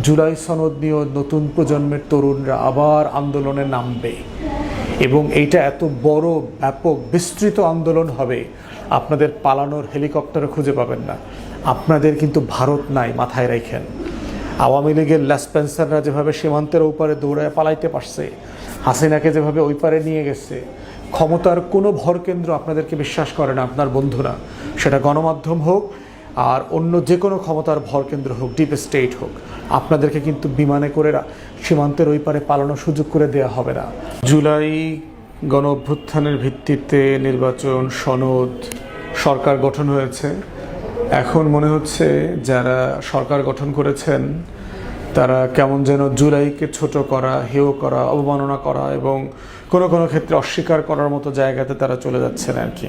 জুলাই সনদ নিয়ে নতুন প্রজন্মের তরুণরা আবার আন্দোলনে নামবে এবং এইটা এত বড় ব্যাপক বিস্তৃত আন্দোলন হবে, আপনাদের পালানোর হেলিকপ্টারও খুঁজে পাবেন না। আপনাদের কিন্তু ভারত নাই, মাথায় রাখেন। আওয়ামী লীগের ল্যাসপেন্সাররা যেভাবে সীমান্তের ওপারে দৌড়ায় পালাইতে পারছে, হাসিনাকে যেভাবে ওই পারে নিয়ে গেছে, ক্ষমতার কোনো ভরকেন্দ্র আপনাদেরকে বিশ্বাস করে না আপনার বন্ধুরা, সেটা গণমাধ্যম হোক আর অন্য যে কোনো ক্ষমতার ভরকেন্দ্র হোক, ডিপ স্টেট হোক, আপনাদেরকে কিন্তু বিমানে করে সীমান্তের ওই পারে পালানোর সুযোগ করে দেওয়া হবে না। জুলাই গণ অভ্যুত্থানের ভিত্তিতে নির্বাচন সনদ সরকার গঠন হয়েছে। এখন মনে হচ্ছে যারা সরকার গঠন করেছেন তারা কেমন যেন জুলাইকে ছোট করা, হেয় করা, অবমাননা করা এবং কোনো কোনো ক্ষেত্রে অস্বীকার করার মতো জায়গাতে তারা চলে যাচ্ছেন আর কি।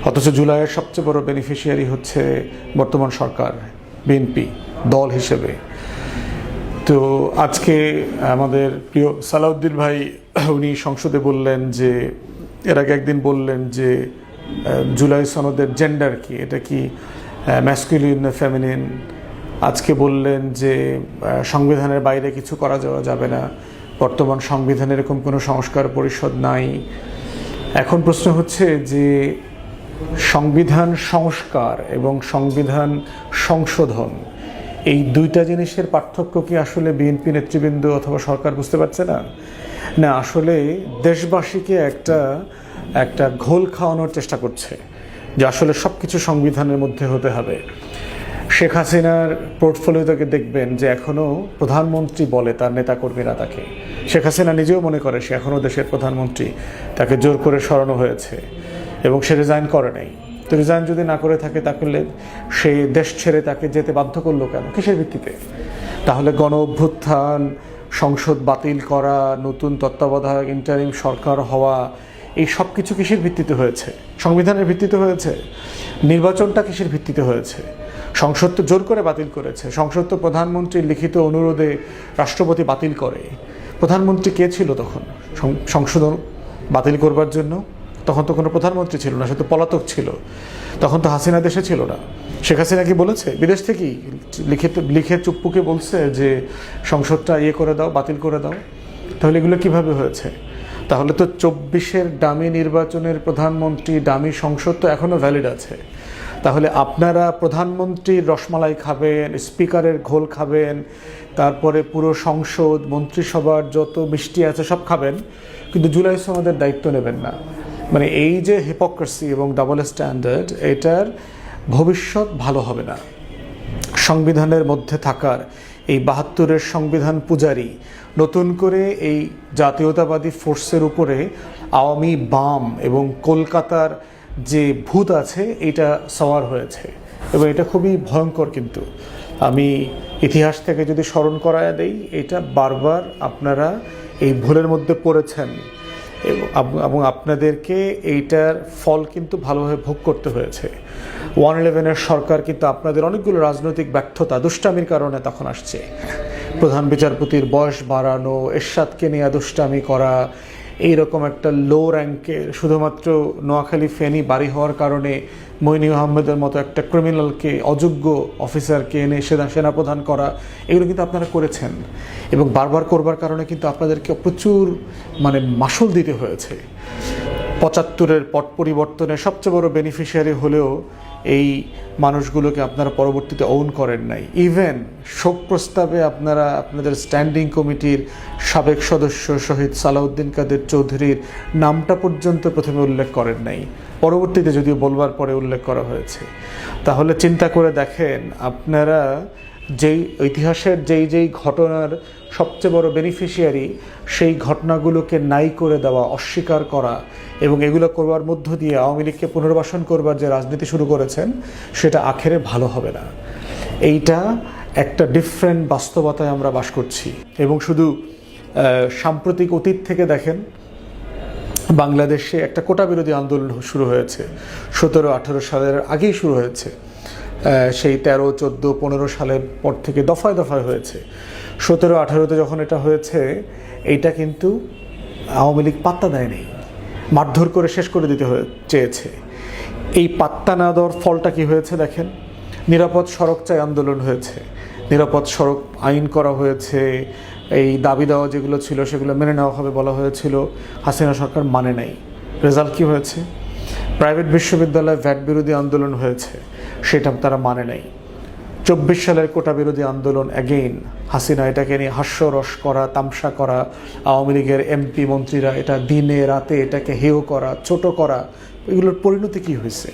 অথচ জুলাইয়ের সবচেয়ে বড় বেনিফিশিয়ারি হচ্ছে বর্তমান সরকার, বিএনপি দল হিসেবে। তো আজকে আমাদের প্রিয় সালাউদ্দিন ভাই উনি সংসদে বললেন যে, এর আগে একদিন বললেন যে জুলাই সনদের জেন্ডার কি, এটা কি ম্যাসকুলিন না ফেমিনিন। আজকে বললেন যে সংবিধানের বাইরে কিছু করা যাওয়া যাবে না, বর্তমান সংবিধানে এরকম কোনো সংস্কার পরিষদ নাই। এখন প্রশ্ন হচ্ছে যে সংবিধান সংস্কার এবং সংবিধান সংশোধন, এই দুইটা জিনিসের পার্থক্য কি আসলে বিএনপি নেতৃবৃন্দ অথবা সরকার বুঝতে পারছে না? না, আসলে দেশবাসীকে একটা ঘোল খাওয়ানোর চেষ্টা করছে যে আসলে সব কিছু সংবিধানের মধ্যে হতে হবে। শেখ হাসিনার পোর্টফোলিওটাকে দেখবেন যে এখনও প্রধানমন্ত্রী বলে তার নেতাকর্মীরা তাকে। শেখ হাসিনা নিজেও মনে করে সে এখনও দেশের প্রধানমন্ত্রী, তাকে জোর করে সরানো হয়েছে এবং সে রিজাইন করে নাই। তো রিজাইন যদি না করে থাকে তাহলে সে দেশ ছেড়ে তাকে যেতে বাধ্য করলো কেন, কিসের ভিত্তিতে? তাহলে গণ অভ্যুত্থান, সংসদ বাতিল করা, নতুন তত্ত্বাবধায়ক ইন্টারিম সরকার হওয়া, এই সব কিছু কিসের ভিত্তিতে হয়েছে? সংবিধানের ভিত্তিতে হয়েছে। নির্বাচনটা কিসের ভিত্তিতে হয়েছে? সংসদ তো জোর করে বাতিল করেছে। সংসদ তো প্রধানমন্ত্রীর লিখিত অনুরোধে রাষ্ট্রপতি বাতিল করে। প্রধানমন্ত্রী কে ছিল তখন সংশোধন বাতিল করবার জন্য? তখন তো কোনো প্রধানমন্ত্রী ছিল না, সে তো পলাতক ছিল। তখন তো হাসিনা দেশে ছিল না। শেখ হাসিনা কি বলেছে? বিদেশ থেকেই লিখে চুপ্পুকে বলছে যে সংসদটা করে দাও, বাতিল করে দাও। তাহলে এগুলো কিভাবে হয়েছে? তাহলে তো 24-এর ডামি নির্বাচনের প্রধানমন্ত্রী, ডামি সংসদ তো এখনও ভ্যালিড আছে। তাহলে আপনারা প্রধানমন্ত্রীর রসমালাই খাবেন, স্পিকারের ঘোল খাবেন, তারপরে পুরো সংসদ, মন্ত্রিসভার যত মিষ্টি আছে সব খাবেন, কিন্তু জুলাই সনদের দায়িত্ব নেবেন না। মানে এই যে হিপোক্রেসি এবং ডাবল স্ট্যান্ডার্ড, এটার ভবিষ্যৎ ভালো হবে না। সংবিধানের মধ্যে থাকার এই 72-এর সংবিধান পূজারী নতুন করে এই জাতীয়তাবাদী ফোর্সের উপরে আওয়ামী বাম এবং কলকাতার যে ভূত আছে এটা সওয়ার হয়েছে এবং এটা খুবই ভয়ঙ্কর। কিন্তু আমি ইতিহাস থেকে যদি স্মরণ করায় দেই, এটা বারবার আপনারা এই ভুলের মধ্যে পড়েছেন এবং আপনাদেরকে এইটার ফল কিন্তু ভালোভাবে ভোগ করতে হয়েছে। 111-এর সরকার কিন্তু আপনাদের অনেকগুলো রাজনৈতিক ব্যর্থতা, দুষ্টামির কারণে তখন আসছে। প্রধান বিচারপতির বয়স বাড়ানো, এরশাদকে নিয়ে দুষ্টামি করা, এইরকম একটা লো র্যাঙ্কের, শুধুমাত্র নোয়াখালী ফেনী বাড়ি হওয়ার কারণে মইনি আহমেদের মতো একটা ক্রিমিনালকে, অযোগ্য অফিসারকে এনে সেনাপ্রধান করা, এগুলো কিন্তু আপনারা করেছেন এবং বারবার করবার কারণে কিন্তু আপনাদেরকে প্রচুর মাসুল দিতে হয়েছে। 75-এর পট পরিবর্তনের সবচেয়ে বড় বেনিফিশিয়ারি হলেও এই মানুষগুলোকে আপনারা পরবর্তীতে ওন করেন নাই। ইভেন শোক প্রস্তাবে আপনারা আপনাদের স্ট্যান্ডিং কমিটির সাবেক সদস্য শহীদ সালাউদ্দিন কাদের চৌধুরীর নামটা পর্যন্ত প্রথমে উল্লেখ করেন নাই, পরবর্তীতে যদিও বলবার পরে উল্লেখ করা হয়েছে। তাহলে চিন্তা করে দেখেন, আপনারা যেই ইতিহাসের যেই ঘটনার সবচেয়ে বড় বেনিফিশিয়ারি, সেই ঘটনাগুলোকে নাই করে দেওয়া, অস্বীকার করা এবং এগুলো করবার মধ্য দিয়ে আওয়ামী লীগকে পুনর্বাসন করবার যে রাজনীতি শুরু করেছেন, সেটা আখেরে ভালো হবে না। এইটা একটা ডিফারেন্ট বাস্তবতায় আমরা বাস করছি। এবং শুধু সাম্প্রতিক অতীত থেকে দেখেন, বাংলাদেশে একটা কোটা বিরোধী আন্দোলন শুরু হয়েছে 17-18 সালের আগেই শুরু হয়েছে। সেই 13, 14, 15 সালের পর থেকে দফায় দফায় হয়েছে। 17-18-তে যখন এটা হয়েছে, এইটা কিন্তু আওয়ামী লীগ পাত্তা দেয়নি, মারধর করে শেষ করে দিতে চেয়েছে। এই পাত্তা না দেওয়ার ফলটা কি হয়েছে দেখেন। নিরাপদ সড়ক চাই আন্দোলন হয়েছে, নিরাপদ সড়ক আইন করা হয়েছে, এই দাবি দেওয়া যেগুলো ছিল সেগুলো মেনে নেওয়া হবে বলা হয়েছিল, হাসিনা সরকার মানে নাই। রেজাল্ট কী হয়েছে? প্রাইভেট বিশ্ববিদ্যালয়ে ভ্যাট বিরোধী আন্দোলন হয়েছে, সেটা তারা মানে নাই। 24 সালের কোটা বিরোধী আন্দোলন, অ্যাগেইন হাসিনা এটাকে নিয়ে হাস্যরস করা, তামসা করা, আওয়ামী লীগের এমপি মন্ত্রীরা এটা দিনে রাতে এটাকে হেয় করা, ছোট করা, এগুলোর পরিণতি কী হয়েছে?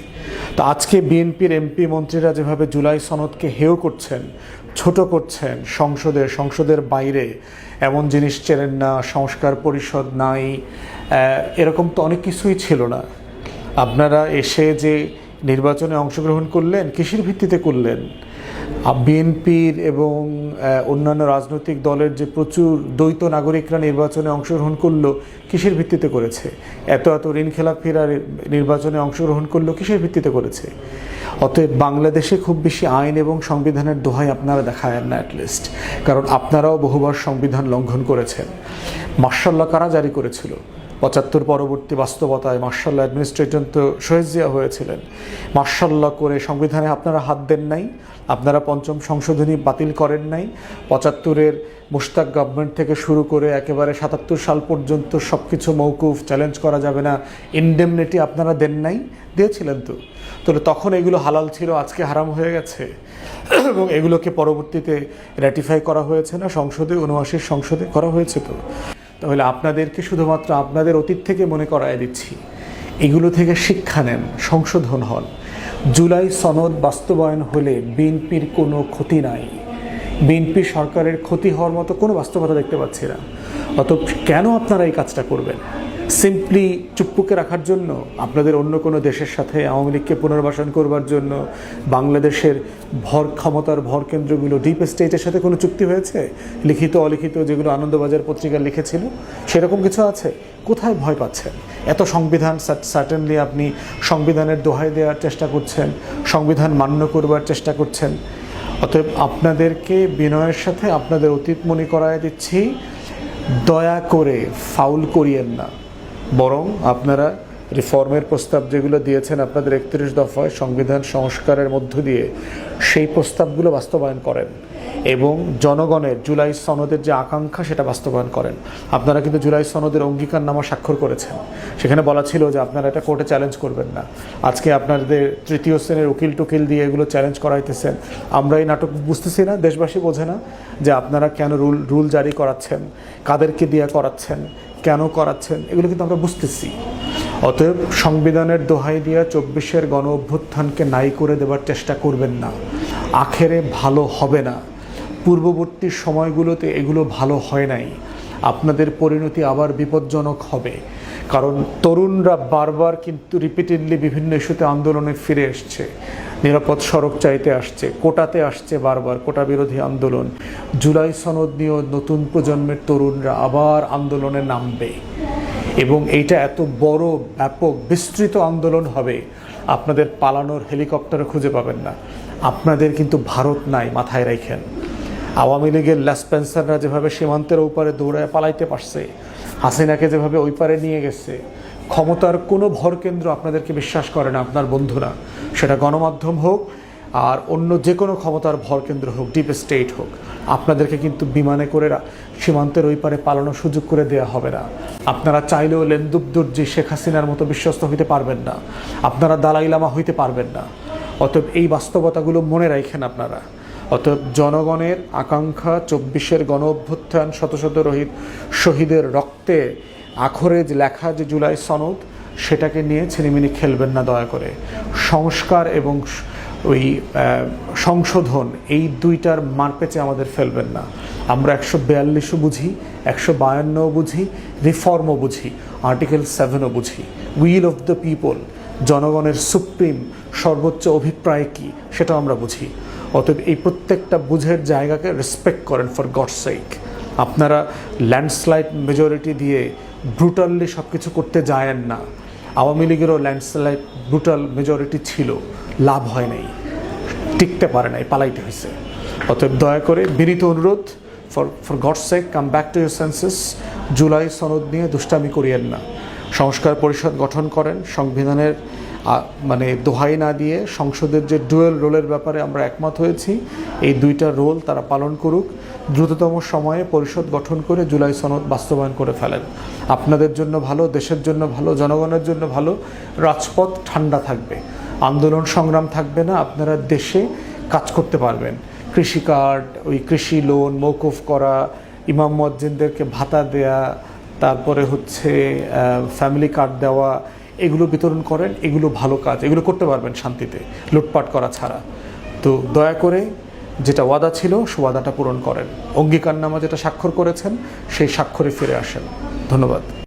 তো আজকে বিএনপির এমপি মন্ত্রীরা যেভাবে জুলাই সনদকে হেয় করছেন, ছোট করছেন, সংসদের বাইরে এমন জিনিস চেনেন না, সংস্কার পরিষদ নাই, এরকম তো অনেক কিছুই ছিল না। আপনারা এসে যে নির্বাচনে অংশগ্রহণ করলেন, কিসের ভিত্তিতে করলেন? বিএনপির এবং অন্যান্য রাজনৈতিক দলের যে প্রচুর দ্বৈত নাগরিকরা নির্বাচনে অংশগ্রহণ করলো, কিসের ভিত্তিতে করেছে? এত ঋণ খেলাপিরা নির্বাচনে অংশগ্রহণ করলো, কিসের ভিত্তিতে করেছে? অতএব বাংলাদেশে খুব বেশি আইন এবং সংবিধানের দোহাই আপনারা দেখায়েন না অ্যাটলিস্ট, কারণ আপনারাও বহুবার সংবিধান লঙ্ঘন করেছেন। মার্শাল ল কারা জারি করেছিল? 75 পরবর্তী বাস্তবতায় মার্শাল ল অ্যাডমিনিস্ট্রেটর তো শহীদ জিয়া হয়েছিলেন। মার্শাল ল করে সংবিধানে আপনারা হাত দেন নাই, আপনারা 5ম সংশোধনী বাতিল করেন নাই, 75-এর মুশতাক গভর্নমেন্ট থেকে শুরু করে একেবারে 77 সাল পর্যন্ত সব কিছু মৌকুফ, চ্যালেঞ্জ করা যাবে না, ইনডেমনিটি আপনারা দেন নাই, দিয়েছিলেন তো। তাহলে তখন এগুলো হালাল ছিল, আজকে হারাম হয়ে গেছে, এবং এগুলোকে পরবর্তীতে র্যাটিফাই করা হয়েছে না সংসদে, 79 সংসদে করা হয়েছে তো। তাহলে আপনাদেরকে শুধুমাত্র আপনাদের অতীত থেকে মনে করায় দিচ্ছি, এগুলো থেকে শিক্ষা নেন, সংশোধন হন। জুলাই সনদ বাস্তবায়ন হলে বিএনপির কোনো ক্ষতি নাই, বিএনপি সরকারের ক্ষতি হওয়ার মতো কোনো বাস্তবতা দেখতে পাচ্ছি না। অতএব কেন আপনারা এই কাজটা করবেন? সিম্পলি চুপ্পুকে রাখার জন্য? আপনাদের অন্য কোনো দেশের সাথে আওয়ামী লীগকে পুনর্বাসন করবার জন্য বাংলাদেশের ক্ষমতার ভর কেন্দ্রগুলো ডিপ স্টেটের সাথে কোনো চুক্তি হয়েছে? লিখিত অলিখিত, যেগুলো আনন্দবাজার পত্রিকা লিখেছিল, সেরকম কিছু আছে? কোথায় ভয় পাচ্ছেন? এত সংবিধান, সার্টেনলি আপনি সংবিধানের দোহাই দেওয়ার চেষ্টা করছেন, সংবিধান মান্য করবার চেষ্টা করছেন। অতএব আপনাদেরকে বিনয়ের সাথে আপনাদের অতীত মনে করায় দিচ্ছি, দয়া করে ফাউল করিয়েন না, বরং আপনারা রিফর্মের প্রস্তাব যেগুলো দিয়েছেন আপনাদের 31 দফায় সংবিধান সংস্কারের মধ্য দিয়ে, সেই প্রস্তাবগুলো বাস্তবায়ন করেন এবং জনগণের জুলাই সনদের যে আকাঙ্ক্ষা সেটা বাস্তবায়ন করেন। আপনারা কিন্তু জুলাই সনদের অঙ্গীকারনামা স্বাক্ষর করেছেন, সেখানে বলা ছিল যে আপনারা এটা কোর্টে চ্যালেঞ্জ করবেন না। আজকে আপনাদের তৃতীয় শ্রেণীর উকিল টুকিল দিয়ে এগুলো চ্যালেঞ্জ করাইতেছেন। আমরা এই নাটক বুঝতেছি না, দেশবাসী বোঝে না যে আপনারা কেন রুল জারি করাচ্ছেন, কাদেরকে দিয়ে করাচ্ছেন, কেন করাচ্ছেন, এগুলো কিন্তু আমরা বুঝতেছি। অতএব সংবিধানের দোহাই দিয়া 24-এর গণ অভ্যুত্থানকে নাই করে দেবার চেষ্টা করবেন না, আখেরে ভালো হবে না। পূর্ববর্তী সময়গুলোতে এগুলো ভালো হয় নাই, আপনাদের পরিণতি আবার বিপজ্জনক হবে। কারণ তরুণরা বারবার কিন্তু রিপিটেডলি বিভিন্ন ইস্যুতে আন্দোলনে ফিরে এসছে, নিরাপদ সড়ক চাইতে আসছে, কোটাতে আসছে, বারবার কোটা বিরোধী আন্দোলন। জুলাই সনদ নিয়েও নতুন প্রজন্মের তরুণরা আবার আন্দোলনে নামবে এবং এইটা এত বড়, ব্যাপক, বিস্তৃত আন্দোলন হবে, আপনাদের পালানোর হেলিকপ্টারও খুঁজে পাবেন না। আপনাদের কিন্তু ভারত নাই, মাথায় রাখেন। আওয়ামী লীগের ল্যাসপেন্সাররা যেভাবে সীমান্তের ওপারে দৌড়ায় পালাইতে পারছে, হাসিনাকে যেভাবে ওই পারে নিয়ে গেছে, ক্ষমতার কোনো ভরকেন্দ্র আপনাদেরকে বিশ্বাস করে না আপনার বন্ধুরা, সেটা গণমাধ্যম হোক আর অন্য যে কোনো ক্ষমতার ভরকেন্দ্র হোক, ডিপ স্টেট হোক, আপনাদেরকে কিন্তু বিমানে করে সীমান্তের ওই পারে পালানোর সুযোগ করে দেওয়া হবে না। আপনারা চাইলেও লেন্দুবদুর্জি শেখ হাসিনার মতো বিশ্বস্ত হইতে পারবেন না, আপনারা দালাই লামা হইতে পারবেন না। অতএব এই বাস্তবতাগুলো মনে রাখেন আপনারা। অতএব জনগণের আকাঙ্ক্ষা, 24-এর গণ অভ্যুত্থান, শত শত শহীদের রক্তে আখরে যে লেখা যে জুলাই সনদ, সেটাকে নিয়ে ছিনিমিনি খেলবেন না দয়া করে। সংস্কার এবং ওই সংশোধন, এই দুইটার মারপেচে আমাদের ফেলবেন না। আমরা 142ও বুঝি, 152ও বুঝি, রিফর্মও বুঝি, আর্টিকেল 7ও বুঝি। উইল অফ দ্য পিপল, জনগণের সুপ্রিম সর্বোচ্চ অভিপ্রায় কী সেটাও আমরা বুঝি। অতএব এই প্রত্যেকটা বুঝের জায়গাকে রেসপেক্ট করেন ফর গডস সেক। আপনারা ল্যান্ডস্লাইড মেজরিটি দিয়ে ব্রুটালি সব কিছু করতে যায়েন না। আওয়ামী লীগেরও ল্যান্ডস্লাইড ব্রুটাল মেজরিটি ছিল, লাভ হয় নাই, টিকতে পারে নাই, পালাইতে হয়েছে। অতএব দয়া করে বিনীত অনুরোধ, for God's sake come back to your senses. July সনদ নিয়ে দুষ্টামি করিয়েন না, সংস্কার পরিষদ গঠন করেন, সংবিধানের মানে দোহাই না দিয়ে সংসদের যে ডুয়েল রোলের ব্যাপারে আমরা একমত হয়েছি, এই দুইটা রোল তারা পালন করুক, দ্রুততম সময়ে পরিষদ গঠন করে জুলাই সনদ বাস্তবায়ন করে ফেলেন। আপনাদের জন্য ভালো, দেশের জন্য ভালো, জনগণের জন্য ভালো। রাজপথ ঠান্ডা থাকবে, আন্দোলন সংগ্রাম থাকবে না, আপনারা দেশে কাজ করতে পারবেন। কৃষি কার্ড, ওই কৃষি লোন মৌকুফ করা, ইমাম মুয়াজ্জিনদেরকে ভাতা দেয়া, তারপরে হচ্ছে ফ্যামিলি কার্ড দেওয়া, এগুলো বিতরণ করেন। এগুলো ভালো কাজ, এগুলো করতে পারবেন শান্তিতে, লুটপাট করা ছাড়া। তো দয়া করে যেটা ওয়াদা ছিল সে ওয়াদাটা পূরণ করেন, অঙ্গীকারনামা যেটা স্বাক্ষর করেছেন সেই স্বাক্ষরে ফিরে আসেন। ধন্যবাদ।